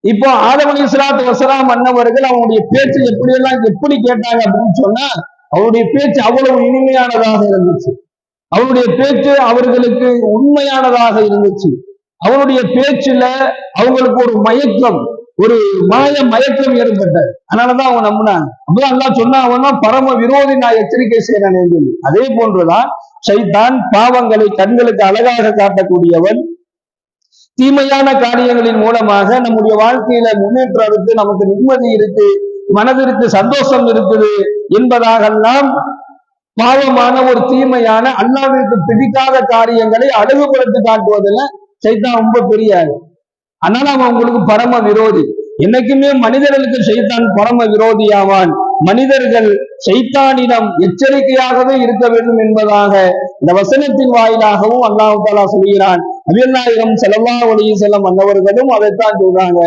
இப்போ ஆதம் அலைஹிஸ்ஸலாத்து வஸ்ஸலாம் அன்னவர்கள் அவனுடைய பேச்சு எப்படி கேட்டாங்க அப்படின்னு சொன்னா, அவருடைய பேச்சு அவ்வளவு இனிமையானதாக இருந்துச்சு. அவருடைய பேச்சு அவர்களுக்கு உண்மையானதாக இருந்துச்சு. அவருடைய பேச்சுல அவங்களுக்கு ஒரு மயக்கம், ஒரு மயக்கம் ஏற்பட்டது. அதனாலதான் அவங்க நம்பினாங்க. அப்பதான் எல்லாம் சொன்னா அவன் தான் பரம விரோதி, நான் எச்சரிக்கை செய்யறேன் சொல்லி. அதே போன்றுதான் ஷைத்தான் பாவங்களை கண்களுக்கு அழகாக காட்டக்கூடியவன். தீமையான காரியங்களின் மூலமாக நம்முடைய வாழ்க்கையில முன்னேற்றம் இருக்கு, நமக்கு நிம்மதி இருக்கு, மனதிற்கு சந்தோஷம் இருக்குது என்பதாகலாம் பாவமான ஒரு தீமையான அல்லாஹ்விற்கு பிடிக்காத காரியங்களை அழகுபடுத்தி காட்டுவதில் சைத்தான் ரொம்ப பெரிய. அதனால அவன் உங்களுக்கு பரம விரோதி. என்னைக்குமே மனிதர்களுக்கு சைத்தான் பரம விரோதியாவான். மனிதர்கள் சைத்தானிடம் எச்சரிக்கையாகவே இருக்க வேண்டும் என்பதாக இந்த வசனத்தின் வாயிலாகவும் அல்லாஹ் தஆலா சொல்கிறான். நபிகள் நாயகம் ஸல்லல்லாஹு அலைஹி வஸல்லம் அன்னவர்களும் அதைத்தான் சொல்றாங்க.